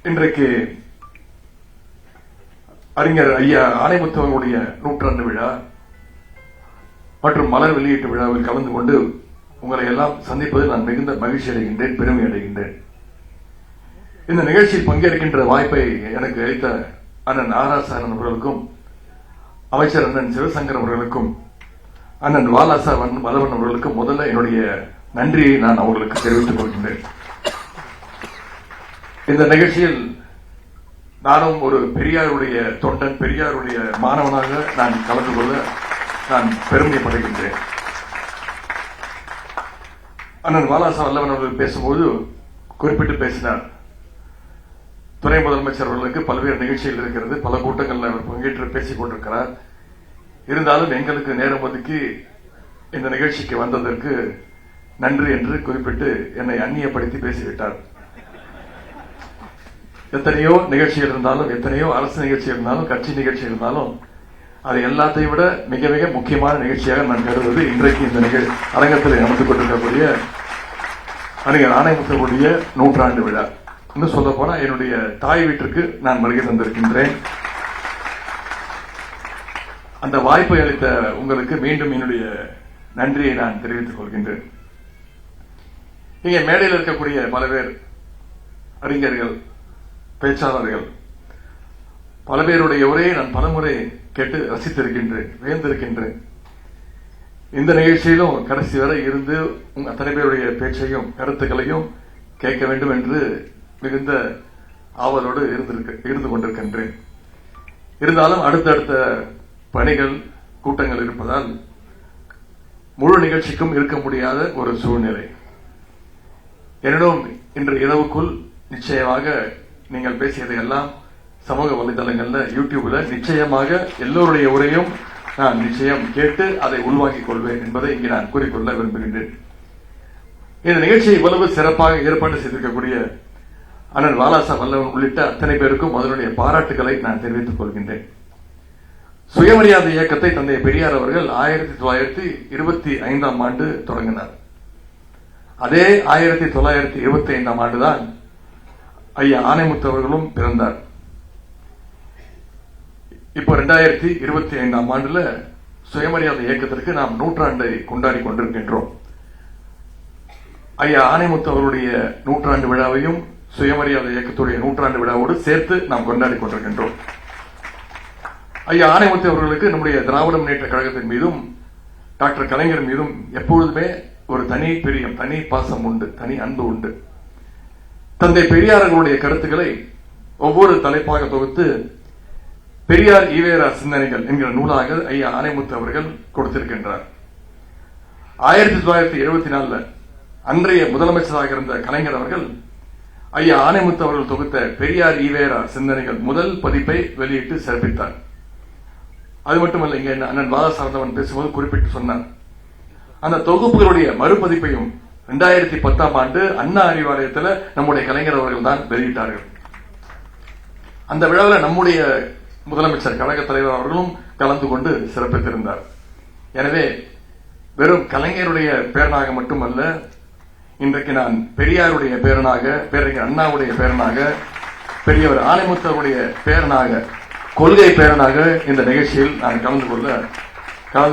இன்றைக்கு அறிஞர் ஐயா ஆணைமுத்து அவர்களுடைய 100 விழா மற்றும் மலர் வெளியீட்டு விழாவில் கலந்து கொண்டு உங்களை எல்லாம் சந்திப்பதில் நான் மிகுந்த மகிழ்ச்சி அடைகின்றேன், பெருமை அடைகின்றேன். இந்த நிகழ்ச்சியில் பங்கேற்கின்ற வாய்ப்பை எனக்கு அளித்த அண்ணன் ஆராசாரன் அவர்களுக்கும், அமைச்சர் அண்ணன் சிவசங்கர் அவர்களுக்கும், அண்ணன் வாலாசா வல்லவன் அவர்களுக்கும் முதல்ல என்னுடைய நன்றியை நான் அவர்களுக்கு தெரிவித்துக் கொள்கின்றேன். இந்த நிகழ்ச்சியில் நானும் ஒரு பெரியாருடைய தொண்டன், பெரியாருடைய மாணவனாக நான் கலந்து கொள்ள நான் பெருமைப்படுகின்றேன். அண்ணன் வாலாசா வல்லவன் அவர்கள் பேசும்போது குறிப்பிட்டு பேசினார். துணை முதலமைச்சர் அவர்களுக்கு பல்வேறு நிகழ்ச்சிகள் இருக்கிறது, பல கூட்டங்களில் அவர் பங்கேற்று பேசிக் கொண்டிருக்கிறார். இருந்தாலும் எங்களுக்கு நேரம் ஒதுக்கி இந்த நிகழ்ச்சிக்கு வந்ததற்கு நன்றி என்று குறிப்பிட்டு என்னை அந்நியப்படுத்தி பேசிவிட்டார். எத்தனையோ நிகழ்ச்சிகள் இருந்தாலும், எத்தனையோ அரசு நிகழ்ச்சி இருந்தாலும், கட்சி நிகழ்ச்சி இருந்தாலும், அது எல்லாத்தையும் விட மிக மிக முக்கியமான நிகழ்ச்சியாக நான் கருதுவது இன்றைக்கு இந்த அரங்கத்தில் நடந்து கொண்டிருக்கக்கூடிய அறிஞர் ஆணைமுத்தருடைய 100 விழா. இன்னும் சொல்ல போனா என்னுடைய தாய் வீட்டிற்கு நான் வருகை தந்திருக்கின்றேன். அந்த வாய்ப்பை அளித்த உங்களுக்கு மீண்டும் என்னுடைய நன்றியை நான் தெரிவித்துக் கொள்கின்றேன். இங்கே மேடையில் இருக்கக்கூடிய பல பேர் அறிஞர்கள், பேச்சாளர்கள், பல பேருடைய உரையை நான் பலமுறை கேட்டு ரசித்திருக்கின்றேன், வியந்திருக்கின்றேன். இந்த நிகழ்ச்சியிலும் கடைசி வரை இருந்து அத்தனை பேருடைய பேச்சையும் கருத்துக்களையும் கேட்க வேண்டும் என்று மிகுந்த ஆவலோடு இருந்து கொண்டிருக்கின்றேன். இருந்தாலும் அடுத்தடுத்த பணிகள், கூட்டங்கள் இருப்பதால் முழு நிகழ்ச்சிக்கும் இருக்க முடியாத ஒரு சூழ்நிலை. எனினும் இன்று இரவுக்குள் நிச்சயமாக நீங்கள் பேசியதை எல்லாம் சமூக வலைதளங்கள்ல, யூடியூப்ல நிச்சயமாக எல்லோருடைய உரையும் நான் நிச்சயம் கேட்டு அதை உள்வாங்கிக் கொள்வேன் என்பதை இங்கே நான் கூறிக்கொள்ள விரும்புகின்றேன். இந்த நிகழ்ச்சியை இவ்வளவு சிறப்பாக ஏற்பாடு செய்திருக்கக்கூடிய அண்ணன் வாலாசா வல்லவன் உள்ளிட்ட அத்தனை பேருக்கும் முதலுடைய பாராட்டுகளை நான் தெரிவித்துக் கொள்கின்றேன். சுயமரியாதை இயக்கத்தை தந்தை பெரியார் அவர்கள் 1925ஆம் ஆண்டு தொடங்கினார். அதே 1925ஆம் ஆண்டுதான் ஐயா ஆணைமுத்து அவர்களும் பிறந்தார். இப்போ 2025ஆம் ஆண்டுல சுயமரியாதை இயக்கத்திற்கு நாம் 100 கொண்டாடி கொண்டிருக்கின்றோம். ஐயா ஆணைமுத்து அவர்களுடைய 100 விழாவையும் சுயமரியாதை இயக்கத்துடைய 100 விழாவோடு சேர்த்து நாம் கொண்டாடி கொண்டிருக்கின்றோம். ஐயா ஆணைமுத்து அவர்களுக்கு நம்முடைய திராவிட முன்னேற்ற கழகத்தின் மீதும் டாக்டர் கலைஞர் மீதும் எப்பொழுதுமே ஒரு தனி பிரியம், தனி பாசம் உண்டு, தனி அன்பு உண்டு. தந்தை பெரியார்களுடைய கருத்துக்களை ஒவ்வொரு தலைப்பாக தொகுத்து பெரியார் ஈவேரா சிந்தனைகள் என்கிற நூலாக ஐயா ஆணைமுத்து அவர்கள் கொடுத்திருக்கின்றார். 1974 அன்றைய முதலமைச்சராக இருந்த கலைஞர் அவர்கள் ஐயா ஆணைமுத்து அவர்கள் தொகுத்த பெரியார் ஈவேரா சிந்தனைகள் முதல் பதிப்பை வெளியிட்டு சிறப்பித்தார். அது மட்டுமல்ல, இங்க அண்ணன் வாலாசாரன் பேசும்போது குறிப்பிட்டு சொன்னார், அந்த தொகுப்புகளுடைய மறுபதிப்பையும் 2010ஆம் ஆண்டு அண்ணா அறிவாலயத்தில் நம்முடைய கலைஞர் அவர்கள் தான் வெளியிட்டார்கள். அந்த விழாவில் நம்முடைய முதலமைச்சர், கழக தலைவர் அவர்களும் கலந்து கொண்டு சிறப்பித்திருந்தார். எனவே வெறும் கலைஞருடைய பேரனாக மட்டுமல்ல, இன்றைக்கு நான் பெரியாருடைய பேரனாக, பேரறிஞர் அண்ணாவுடைய பேரனாக, பெரியவர் ஆணைமுத்தருடைய பேரனாக, கொள்கை பேரனாக இந்த நிகழ்ச்சியில் நான் கலந்து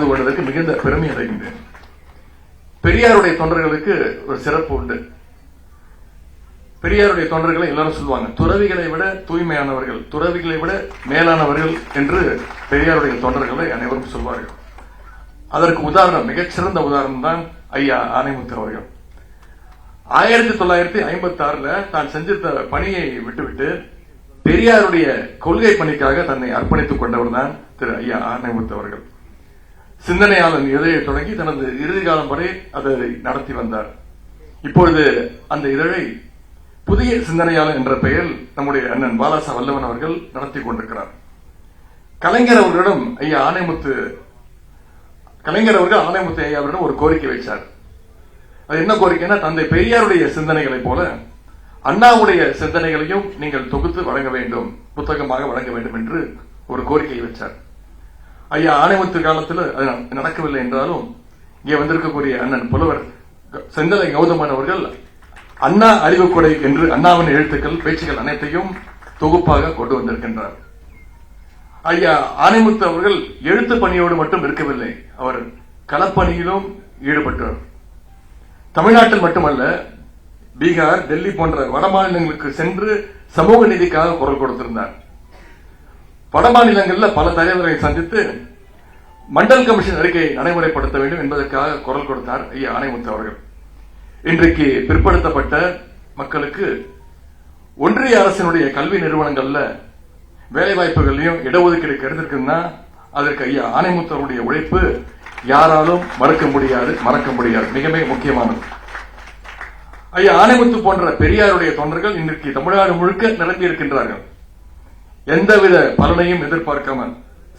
கொண்டதற்கு மிகுந்த பெருமை அடைகின்றேன். பெரியாருடைய தொண்டர்களுக்கு ஒரு சிறப்பு உண்டு. பெரியாருடைய தொண்டர்களை எல்லாரும் சொல்லுவாங்க, துறவிகளை விட தூய்மையானவர்கள், துறவிகளை விட மேலானவர்கள் என்று பெரியாருடைய தொண்டர்களை அனைவரும் சொல்வார்கள். அதற்கு உதாரணம், மிகச்சிறந்த உதாரணம் தான் ஐயா ஆணைமுத்து அவர்கள். 1956 தான் செஞ்சிருந்த பணியை விட்டுவிட்டு பெரியாருடைய கொள்கை பணிக்காக தன்னை அர்ப்பணித்துக் கொண்டவர் தான் திரு ஐயா ஆணைமுத்து அவர்கள். சிந்தனையாளன் இதழை தொடங்கி தனது இறுதி காலம் வரை அதை நடத்தி வந்தார். இப்பொழுது அந்த இதழை புதிய சிந்தனையாளன் என்ற பெயரில் நம்முடைய அண்ணன் வாலாசா வல்லவன் அவர்கள் நடத்தி கொண்டிருக்கிறார். கலைஞர் அவர்களிடம் ஆணைமுத்து ஐயா அவரிடம் ஒரு கோரிக்கை வைச்சார். அது என்ன கோரிக்கைன்னா, தந்தை பெரியாருடைய சிந்தனைகளை போல அண்ணாவுடைய சிந்தனைகளையும் நீங்கள் தொகுத்து வழங்க வேண்டும், புத்தகமாக வழங்க வேண்டும் என்று ஒரு கோரிக்கை வச்சார். ஐயா ஆணைமுத்து காலத்தில் அது நடக்கவில்லை என்றாலும் இங்கே வந்திருக்கக்கூடிய அண்ணன் புலவர் செந்தலை கௌதமன் அவர்கள் அண்ணா அறிவுக்குடை என்று அண்ணாவின் எழுத்துக்கள் பேச்சுகள் அனைத்தையும் தொகுப்பாக கொண்டு வந்திருக்கின்றார். ஐயா ஆணைமுத்து அவர்கள் எழுத்து பணியோடு மட்டும் இருக்கவில்லை, அவர் களப்பணியிலும் ஈடுபட்டார். தமிழ்நாட்டில் மட்டுமல்ல, பீகார், டெல்லி போன்ற வட மாநிலங்களுக்கு சென்று சமூக நீதிக்காக குரல் கொடுத்திருந்தார். வட மாநிலங்களில் பல தலைவர்களை சந்தித்து மண்டல் கமிஷன் அறிக்கையை நடைமுறைப்படுத்த வேண்டும் என்பதற்காக குரல் கொடுத்தார் ஐயா ஆணைமுத்து அவர்கள். இன்றைக்கு பிற்படுத்தப்பட்ட மக்களுக்கு ஒன்றிய அரசினுடைய கல்வி நிறுவனங்கள்ல வேலை வாய்ப்புகளையும் இடஒதுக்கீடு கிடைத்திருக்குன்னா அதற்கு ஐயா ஆணைமுத்து அவருடைய உழைப்பு யாராலும் மறக்க முடியாது. மிக மிக முக்கியமானது. ஐயா ஆணைமுத்து போன்ற பெரியாருடைய தொண்டர்கள் இன்றைக்கு தமிழ்நாடு முழுக்க நிரம்பி இருக்கின்றார்கள். எந்தவித பலனையும் எதிர்பார்க்காமல்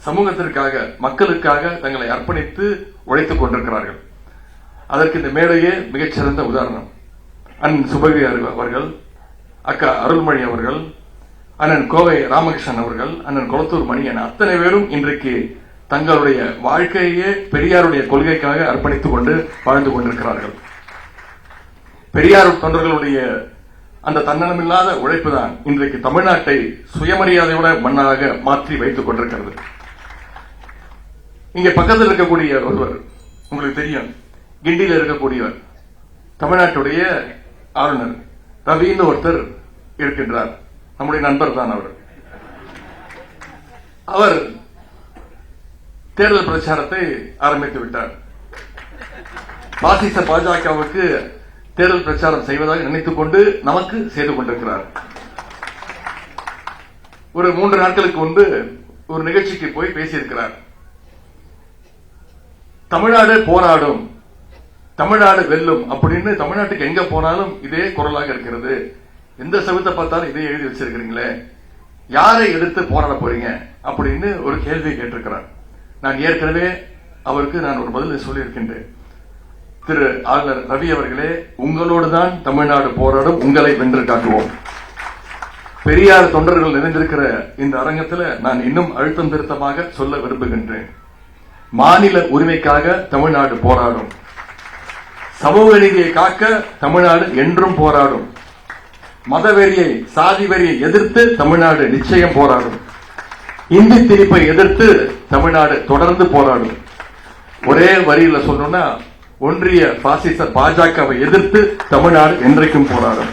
சமூகத்திற்காக, மக்களுக்காக தங்களை அர்ப்பணித்து உழைத்துக் கொண்டிருக்கிறார்கள். அதற்கு இந்த மேடையே மிகச்சிறந்த உதாரணம். அண்ணன் சுபவி அவர்கள், அக்கா அருள்மொழி அவர்கள், அண்ணன் கோவை ராமகிருஷ்ணன் அவர்கள், அண்ணன் கொளத்தூர் மணி என அத்தனை பேரும் இன்றைக்கு தங்களுடைய வாழ்க்கையே பெரியாருடைய கொள்கைக்காக அர்ப்பணித்துக் கொண்டு வாழ்ந்து கொண்டிருக்கிறார்கள். பெரியார் தொண்டர்களுடைய அந்த தன்னலமில்லாத உழைப்பு தான் இன்றைக்கு தமிழ்நாட்டை சுயமரியாதையோட மண்ணாக மாற்றி வைத்துக் கொண்டிருக்கிறது. இங்கே பக்கத்தில் இருக்கக்கூடிய ஒருவர் உங்களுக்கு தெரியும், கிண்டியில் இருக்கக்கூடியவர் தமிழ்நாட்டுடைய ஆளுநர் ரவின்னு ஒருத்தர் இருக்கின்றார். நம்முடைய நண்பர் தான் அவர். அவர் தேர்தல் பிரச்சாரத்தை ஆரம்பித்து விட்டார். பாசிச பாஜகவுக்கு தேர்தல் பிரச்சாரம் செய்வதாக நினைத்துக் கொண்டு நமக்கு செய்து கொண்டிருக்கிறார். ஒரு 3 நாட்களுக்கு முன்பு ஒரு நிகழ்ச்சிக்கு போய் பேசியிருக்கிறார். தமிழ்நாடு போராடும், தமிழ்நாடு வெல்லும் அப்படின்னு தமிழ்நாட்டுக்கு எங்க போனாலும் இதே குரலாக இருக்கிறது. எந்த சவித்தை பார்த்தாலும் இதே எழுதி வச்சிருக்கிறீங்களே, யாரை எதிர்த்து போராட போறீங்க அப்படின்னு ஒரு கேள்வி கேட்டிருக்கிறார். நான் ஏற்கனவே அவருக்கு ஒரு பதில் சொல்லியிருக்கின்றேன். திரு ஆளுநர் ரவி அவர்களே, உங்களோடு தான் தமிழ்நாடு போராடும், உங்களை வென்று காட்டுவோம். பெரியார் தொண்டர்கள் நிறைந்திருக்கிற இந்த அரங்கத்தில் நான் இன்னும் அழுத்தம் திருத்தமாக சொல்ல விரும்புகின்றேன். மாநில உரிமைக்காக தமிழ்நாடு போராடும். சமூக நீதியை காக்க தமிழ்நாடு என்றும் போராடும். மதவெறியை, சாதி வெறியை எதிர்த்து தமிழ்நாடு நிச்சயம் போராடும். இந்தி திணிப்பை எதிர்த்து தமிழ்நாடு தொடர்ந்து போராடும். ஒரே வரியில சொல்லணும்னா, ஒன்றிய பாசிச பாஜகவை எதிர்த்து தமிழ்நாடு என்றைக்கும் போராடும்.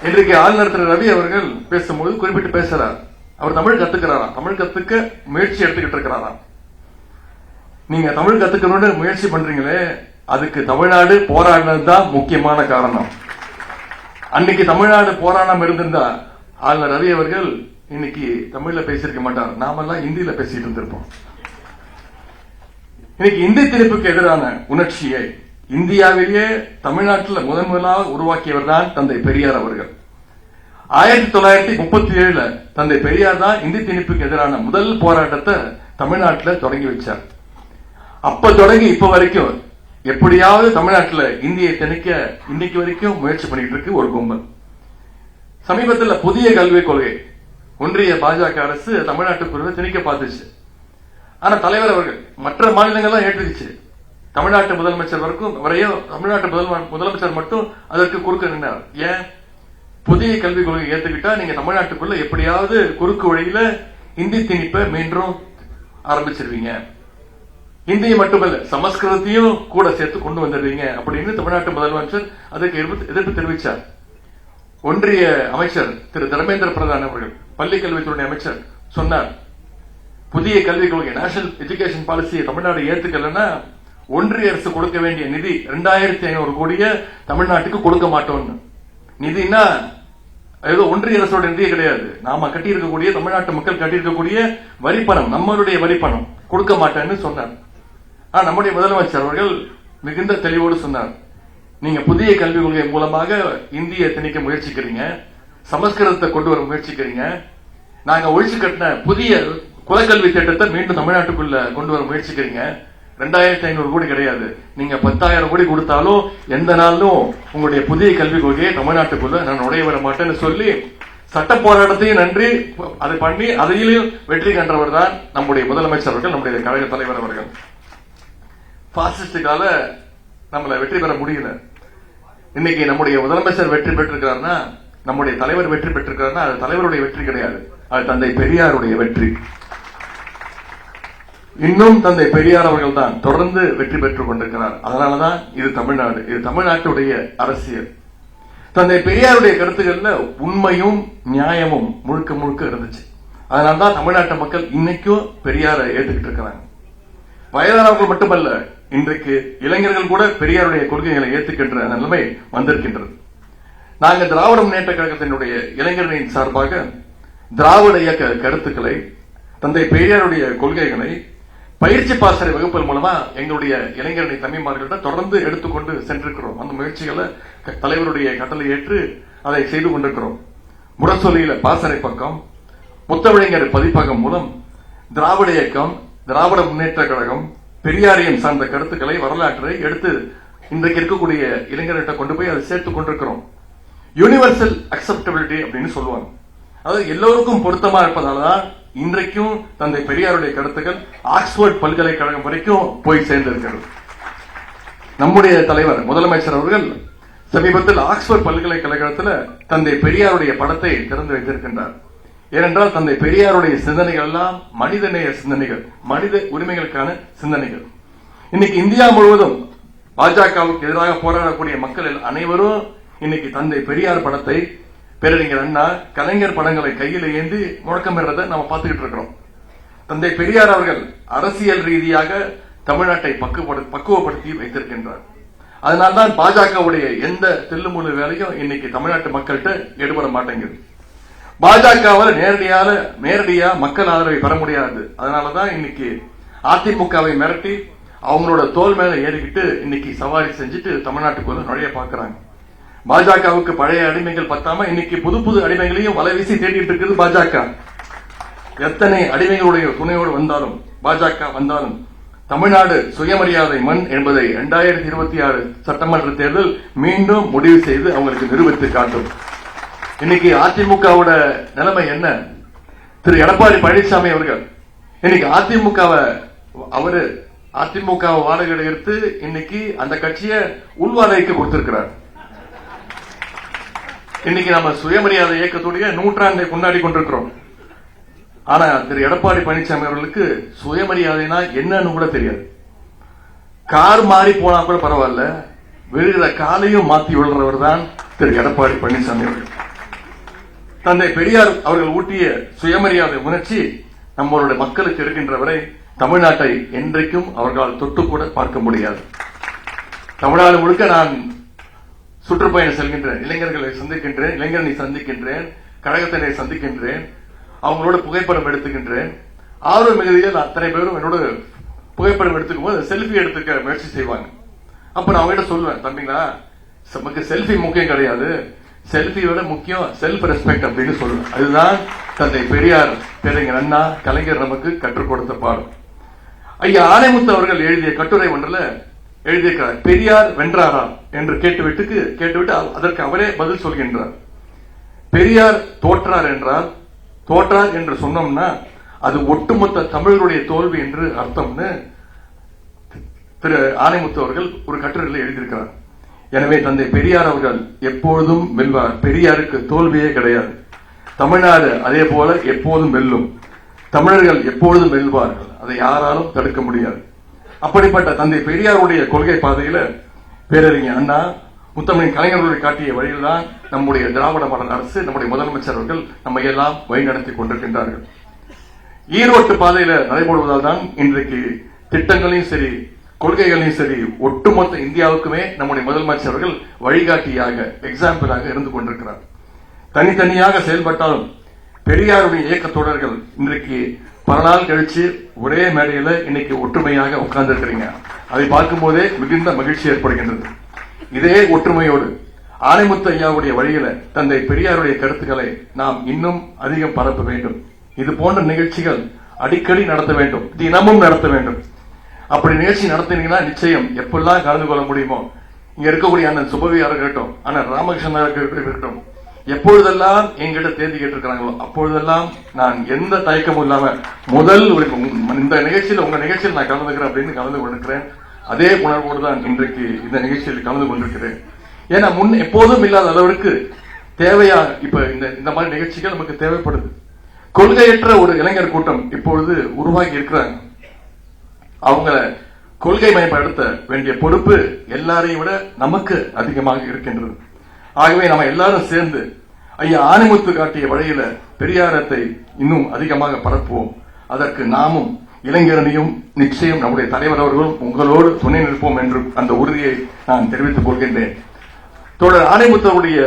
இன்றைக்கு ஆளுநர் திரு ரவி அவர்கள் பேசும்போது குறிப்பிட்டு பேசுறார். அவர் தமிழ் கத்துக்கிறாராம், தமிழ் கத்துக்க முயற்சி எடுத்துக்கிட்டு இருக்கிறாராம். நீங்க தமிழ் கத்துக்கணும்னு முயற்சி பண்றீங்களே, அதுக்கு தமிழ்நாடு போராடினதுதான் முக்கியமான காரணம். அன்னைக்கு தமிழ்நாடு போராடாம இருந்திருந்தா ஆளுநர் ரவி அவர்கள் இன்னைக்கு தமிழ்ல பேசியிருக்க மாட்டார். நாமெல்லாம் இந்தியில பேசிட்டு இருந்திருப்போம். இன்னைக்கு இந்தி திணிப்புக்கு எதிரான உணர்ச்சியை இந்தியாவிலேயே தமிழ்நாட்டில் முதலாக உருவாக்கியவர் தான் தந்தை பெரியார் அவர்கள். 1937 தந்தை பெரியார் தான் இந்தி திணிப்புக்கு எதிரான முதல் போராட்டத்தை தமிழ்நாட்டில் தொடங்கி வச்சார். அப்ப தொடங்கி இப்ப வரைக்கும் எப்படியாவது தமிழ்நாட்டில் இந்தியை திணிக்க இன்னைக்கு வரைக்கும் முயற்சி பண்ணிட்டு இருக்கு ஒரு கும்பல். சமீபத்தில் புதிய கல்விக் கொள்கை ஒன்றிய பாஜக அரசு தமிழ்நாட்டுக்குள்ள திணிக்க பார்த்துச்சு. ஆனா தலைவர் அவர்கள் மற்ற மாநிலங்கள்லாம் ஏற்றுச்சு. தமிழ்நாட்டு முதலமைச்சர் வரையும் தமிழ்நாட்டு முதலமைச்சர் மட்டும் அதற்கு குறுக்க நின்றார். ஏன்? புதிய கல்விக் கொள்கை ஏற்றுக்கிட்டா நீங்க தமிழ்நாட்டுக்குள்ள எப்படியாவது குறுக்கு வழியில இந்தி திணிப்பை மீண்டும் ஆரம்பிச்சிருவீங்க, இந்தியை மட்டுமல்ல சமஸ்கிருதத்தையும் கூட சேர்த்து கொண்டு வந்துடுவீங்க அப்படின்னு தமிழ்நாட்டு முதலமைச்சர் அதற்கு எதிர்ப்பு தெரிவித்தார். ஒன்றிய அமைச்சர் திரு தர்மேந்திர பிரதான் அவர்கள், பள்ளி கல்வித்துறை அமைச்சர் சொன்னார், புதிய கல்விக் கொள்கை நேஷனல் எஜுகேஷன் பாலிசியை தமிழ்நாடு ஏத்துக்கலன்னா ஒன்றிய அரசு கொடுக்க வேண்டிய நிதி 2500 கோடியை தமிழ்நாட்டுக்கு கொடுக்க மாட்டோம்னு. நிதினா ஏதோ ஒன்றிய அரசோட நிதியே கிடையாது, நாம கட்டியிருக்கக்கூடிய தமிழ்நாட்டு மக்கள் கட்டியிருக்கக்கூடிய வரிப்பணம், நம்மளுடைய வரிப்பணம் கொடுக்க மாட்டேன்னு சொன்னார். ஆனா நம்முடைய முதலமைச்சர் அவர்கள் மிகுந்த தெளிவோடு சொன்னார், நீங்க புதிய கல்விக் கொள்கை மூலமாக இந்தியை திணிக்க முயற்சிக்கிறீங்க, சமஸ்கிருதத்தை கொண்டு வர முயற்சிக்கிறீங்க, நாங்க ஒழிச்சு கட்டின புதிய குலக்கல்வி திட்டத்தை மீண்டும் தமிழ்நாட்டுக்குள்ள கொண்டு வர முயற்சிக்கிறீங்க. 2500 கோடி கிடையாது, நீங்க 10,000 கோடி கொடுத்தாலும் எந்த நாளும் உங்களுடைய புதிய கல்விக் கொள்கையை தமிழ்நாட்டுக்குள்ள நான் நுழைய வர மாட்டேன்னு சொல்லி சட்ட போராட்டத்தையும் நன்றி அதை பண்ணி அதையிலும் வெற்றி கண்டவர் தான் நம்முடைய முதலமைச்சர் அவர்கள், நம்முடைய கழக தலைவர் அவர்கள். பாசிஸ்டுக்கால நம்மள வெற்றி பெற முடியல. இன்னைக்கு நம்முடைய முதலமைச்சர் வெற்றி பெற்றிருக்கிறார்னா, நம்முடைய தலைவர் வெற்றி பெற்றிருக்கிறார்னா அது தலைவருடைய வெற்றி கிடையாது, அது தந்தை பெரியாருடைய வெற்றி. இன்னும் தந்தை பெரியார் அவர்கள் தான் தொடர்ந்து வெற்றி பெற்றுக் கொண்டிருக்கிறார். அதனாலதான் இது தமிழ்நாடு, இது தமிழ்நாட்டுடைய அரசியல். தந்தை பெரியாருடைய கருத்துக்கள்ல உண்மையும் நியாயமும் முழுக்க முழுக்க இருந்துச்சு. அதனால்தான் தமிழ்நாட்டு மக்கள் இன்னைக்கும் பெரியாரை ஏற்றுக்கிட்டு இருக்கிறாங்க. வயதானவர்கள் மட்டுமல்ல, இன்றைக்கு இளைஞர்கள் கூட பெரியாருடைய கொள்கைகளை ஏற்றுக்கின்ற நிலைமை வந்திருக்கின்றது. நாங்கள் திராவிட முன்னேற்ற கழகத்தினுடைய இளைஞர்களின் சார்பாக திராவிட இயக்க கருத்துக்களை, தந்தை பெரியாருடைய கொள்கைகளை பயிற்சி பாசறை வகுப்புகள் மூலமா எங்களுடைய இளைஞரணி தம்பிமார்களிடம் தொடர்ந்து எடுத்துக்கொண்டு சென்றிருக்கிறோம். அந்த முயற்சிகளை தலைவருடைய கட்டளை ஏற்று அதை செய்து கொண்டிருக்கிறோம். முரசொலியில பாசறை பக்கம், முத்தமிழர் பதிப்பகம் மூலம் திராவிட இயக்கம், திராவிட முன்னேற்ற கழகம், பெரியாரியம் சார்ந்த கருத்துக்களை, வரலாற்றை எடுத்து இன்றைக்கு இருக்கக்கூடிய இளைஞர்கிட்ட கொண்டு போய் அதை சேர்த்துக் கொண்டிருக்கிறோம். யூனிவர்சல் அக்செப்டபிலிட்டி அப்படின்னு சொல்லுவாங்க. அது எல்லோருக்கும் பொருத்தமா இருப்பதால்தான் இன்றைக்கும் தந்தை பெரியாருடைய கருத்துக்கள் ஆக்ஸ்போர்ட் பல்கலைக்கழகம் வரைக்கும் போய் சேர்ந்திருக்கிறது. நம்முடைய தலைவர் முதலமைச்சர் அவர்கள் சமீபத்தில் ஆக்ஸ்போர்ட் பல்கலைக்கழகத்தில் தந்தை பெரியாருடைய படத்தை திறந்து வைத்திருக்கின்றார். ஏனென்றால் தந்தை பெரியாருடைய சிந்தனைகள் எல்லாம் மனிதநேய சிந்தனைகள், மனித உரிமைகளுக்கான சிந்தனைகள். இன்னைக்கு இந்தியா முழுவதும் பாஜகவுக்கு எதிராக போராடக்கூடிய மக்கள் அனைவரும் இன்னைக்கு தந்தை பெரியார் படத்தை, பேரறிஞர் அண்ணா, கலைஞர் படங்களை கையில் ஏந்தி முழக்கமிடுறதை நம்ம பார்த்துக்கிட்டு இருக்கிறோம். தந்தை பெரியார் அவர்கள் அரசியல் ரீதியாக தமிழ்நாட்டை பக்குவப்படுத்தி வைத்திருக்கின்றார். அதனால்தான் பாஜகவுடைய எந்த தில்லுமுள்ளு வேலையும் இன்னைக்கு தமிழ்நாட்டு மக்கள்கிட்ட எடுபட மாட்டேங்குது. பாஜகவால் நேரடியா மக்கள் ஆதரவை பெற முடியாது. அதனாலதான் இன்னைக்கு அதிமுகவை மிரட்டி அவங்களோட தோல் மேல ஏறிக்கிட்டு இன்னைக்கு சவாரி செஞ்சுட்டு தமிழ்நாட்டுக்குள்ள நுழைய பாக்குறாங்க. பாஜகவுக்கு பழைய அடிமைகள் பத்தாம இன்னைக்கு புது புது அடிமைகளையும் வலை வீசி தேடிட்டு இருக்குது பாஜக. எத்தனை அடிமைகளுடைய துணையோடு வந்தாலும் பாஜக வந்தாலும் தமிழ்நாடு சுயமரியாதை மண் என்பதை 2026 சட்டமன்ற தேர்தல் மீண்டும் முடிவு செய்து அவங்களுக்கு நிரூபித்து காட்டும். இன்னைக்கு அதிமுகவோட நிலைமை என்ன? திரு எடப்பாடி பழனிசாமி அவர்கள் இன்னைக்கு அதிமுக வாடகை எடுத்து இன்னைக்கு அந்த கட்சியை உள்வாடகைக்கு கொடுத்திருக்கிறார். இன்னைக்கு நம்ம சுயமரியாதை இயக்கத்துடைய நூற்றாண்டை கொண்டாடி கொண்டிருக்கிறோம். ஆனா திரு எடப்பாடி பழனிசாமி அவர்களுக்கு சுயமரியாதைனா என்னன்னு கூட தெரியாது. கார் மாறி போனா கூட பரவாயில்ல, விழுகிற காலையும் மாத்தி விழுறவர் தான் திரு எடப்பாடி பழனிசாமி அவர்கள். தந்தை பெரியார் அவர்கள் ஊட்டிய சுயமரியாதை உணர்ச்சி நம்மளுடைய மக்களுக்கு இருக்கின்ற வரை தமிழ்நாட்டை என்றைக்கும் அவர்களால் தொட்டு கூட பார்க்க முடியாது. தமிழ்நாடு முழுக்க நான் சுற்றுப்பயணம் செல்கின்றேன், இளைஞர்களை சந்திக்கின்றேன், இளைஞர்களை சந்திக்கின்றேன், கழகத்தினை சந்திக்கின்றேன், அவங்களோட புகைப்படம் எடுத்துக்கின்றேன். ஆர்வம் மிகுதியில் அத்தனை பேரும் என்னோட புகைப்படம் எடுத்துக்கும் போது செல்ஃபி எடுத்துக்க முயற்சி செய்வாங்க. அப்ப நான் அவங்ககிட்ட சொல்லுவேன், தம்பிங்களா நமக்கு செல்ஃபி முக்கியம் கிடையாது, செல்ஃபியோட முக்கியம் செல்ஃப் ரெஸ்பெக்ட் அப்படின்னு சொல்லுவேன். அதுதான் தந்தை பெரியார், பேரறிஞர் அண்ணா, கலைஞர் நமக்கு கற்றுக் கொடுத்த பாடம். ஐயா ஆணைமுத்து அவர்கள் எழுதிய கட்டுரை ஒன்றில் எழுதியிருக்கிறார், பெரியார் வென்றாரா என்று கேட்டுவிட்டு அதற்கு அவரே பதில் சொல்கின்றார். பெரியார் தோற்றார் என்று சொன்னோம்னா அது ஒட்டுமொத்த தமிழர்களுடைய தோல்வி என்று அர்த்தம்னு திரு ஆணைமுத்து அவர்கள் ஒரு கட்டுரையில் எழுதியிருக்கிறார். எனவே தந்தை பெரியார் அவர்கள் எப்பொழுதும் வெல்வார். பெரியாருக்கு தோல்வியே கிடையாது. தமிழ்நாடு அதே போல எப்போதும் வெல்லும். தமிழர்கள் எப்பொழுதும் வெல்வார்கள். அதை யாராலும் தடுக்க முடியாது. அப்படிப்பட்ட தந்தை பெரியாருடைய கொள்கை பாதையில பேரறிஞர் அண்ணா, முத்தமிழின் கலைஞர்களுடைய காட்டிய வழியில்தான் நம்முடைய திராவிட மாடல் அரசு, நம்முடைய முதலமைச்சர் அவர்கள் நம்மை எல்லாம் வழிநடத்தி கொண்டிருக்கின்றார்கள். ஈரோட்டு பாதையில நடைபெறுவதால் தான் இன்றைக்கு திட்டங்களையும் சரி, கொள்கைகளையும் சரி, ஒட்டுமொத்த இந்தியாவுக்குமே நம்முடைய முதலமைச்சர் அவர்கள் வழிகாட்டியாக, எக்ஸாம்பிளாக இருந்து கொண்டிருக்கிறார். தனித்தனியாக செயல்பட்டாலும் பெரியாருடைய இயக்க தோழர்கள் இன்றைக்கு பல நாள் கழிச்சு ஒரே மேடையில இன்னைக்கு ஒற்றுமையாக உட்கார்ந்து இருக்கிறீங்க. அதை பார்க்கும் போதே மிகுந்த மகிழ்ச்சி ஏற்படுகின்றது. இதே ஒற்றுமையோடு ஆணைமுத்து ஐயாவுடைய வழியில தந்தை பெரியாருடைய கருத்துக்களை நாம் இன்னும் அதிகம் பரப்ப வேண்டும். இது போன்ற நிகழ்ச்சிகள் அடிக்கடி நடத்த வேண்டும், தினமும் நடத்த வேண்டும். அப்படி நிகழ்ச்சி நடத்தினீங்கன்னா நிச்சயம் எப்பெல்லாம் கலந்து கொள்ள முடியுமோ, இங்க இருக்கக்கூடிய அண்ணன் சுபவியாக இருக்கட்டும், அண்ணன் ராமகிருஷ்ணனாக இருக்கட்டும், எப்பொழுதெல்லாம் எங்கிட்ட தேதி கேட்டிருக்கிறாங்களோ அப்பொழுதெல்லாம் நான் எந்த தயக்கமும் இல்லாம முதல் இந்த நிகழ்ச்சியில், உங்க நிகழ்ச்சியில் நான் கலந்துக்கிறேன் அப்படின்னு கலந்து கொண்டிருக்கிறேன். அதே உணர்வோடு தான் இன்றைக்கு இந்த நிகழ்ச்சியில் கலந்து கொண்டிருக்கிறேன். ஏன்னா எப்போதும் இல்லாத அளவிற்கு தேவையா இப்ப இந்த மாதிரி நிகழ்ச்சிகள் நமக்கு தேவைப்படுது. கொள்கையற்ற ஒரு இளைஞர் கூட்டம் இப்பொழுது உருவாகி இருக்கிறாங்க. அவங்க கொள்கை மயப்படுத்த வேண்டிய பொறுப்பு எல்லாரையும் விட நமக்கு அதிகமாக இருக்கின்றது. ஆகவே நம்ம எல்லாரும் சேர்ந்து ஐயா ஆனைமுத்து காட்டிய வழியில பெரியாரத்தை இன்னும் அதிகமாக பரப்புவோம். அதற்கு நாமும் இளைஞரணியும் நிச்சயம் நம்முடைய தலைவர் அவர்களும் உங்களோடு துணை நிற்போம் என்று அந்த உறுதியை நான் தெரிவித்துக் கொள்கின்றேன். தொடர் ஆனைமுத்தருடைய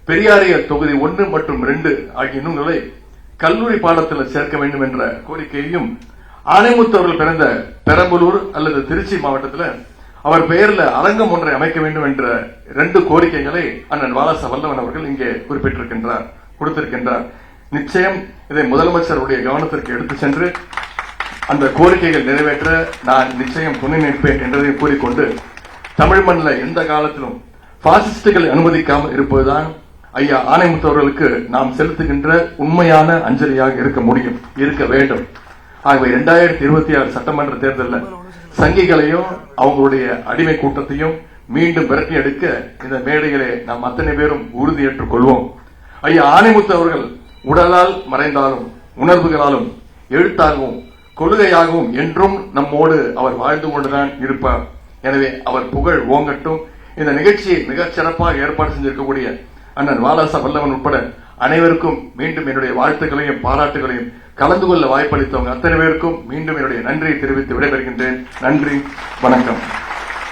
பெரியாரியர் தொகுதி 1 மற்றும் 2 ஆகிய நூல்களை கல்லூரி பாடத்தில் சேர்க்க வேண்டும் என்ற கோரிக்கையையும், ஆனைமுத்து அவர்கள் பிறந்த பெரம்பலூர் அல்லது திருச்சி மாவட்டத்தில் அவர் பெயர்ல அரங்கம் ஒன்றை அமைக்க வேண்டும் என்ற 2 கோரிக்கைகளை அண்ணன் வாலாச வல்லவன் அவர்கள் இங்கே கொடுத்திருக்கின்றார். நிச்சயம் இதை முதலமைச்சருடைய கவனத்திற்கு எடுத்து சென்று அந்த கோரிக்கைகள் நிறைவேற்ற நான் நிச்சயம் துணை நிற்பேன் என்பதை கூறிக்கொண்டு, தமிழ் மண்ணில் எந்த காலத்திலும் பாசிஸ்டுகளை அனுமதிக்காமல் இருப்பதுதான் ஐயா ஆனைமுத்து அவர்களுக்கு நாம் செலுத்துகின்ற உண்மையான அஞ்சலியாக இருக்க வேண்டும். ஆகவே 2026 சட்டமன்ற தேர்தலில் சங்கிகளையும் அவங்களுடைய அடிமை கூட்டத்தையும் மீண்டும் விரட்டி எடுக்க இந்த மேடையிலே நாம் அத்தனை பேரும் உறுதியேற்றுக் கொள்வோம். ஐயா ஆனைமுத்து அவர்கள் உடலால் மறைந்தாலும் உணர்வுகளாலும் எழுத்தாகவும் கொள்கையாகவும் என்றும் நம்மோடு அவர் வாழ்ந்து கொண்டுதான் இருப்பார். எனவே அவர் புகழ் ஓங்கட்டும். இந்த நிகழ்ச்சியை மிகச் சிறப்பாக ஏற்பாடு செஞ்சிருக்கக்கூடிய அண்ணன் வாலாச வல்லவன் உட்பட அனைவருக்கும் மீண்டும் என்னுடைய வாழ்த்துக்களையும் பாராட்டுகளையும், கலந்து கொள்ள வாய்ப்பளித்தவங்க அத்தனை பேருக்கும் மீண்டும் என்னுடைய நன்றியை தெரிவித்து விடைபெறுகின்றேன். நன்றி, வணக்கம்.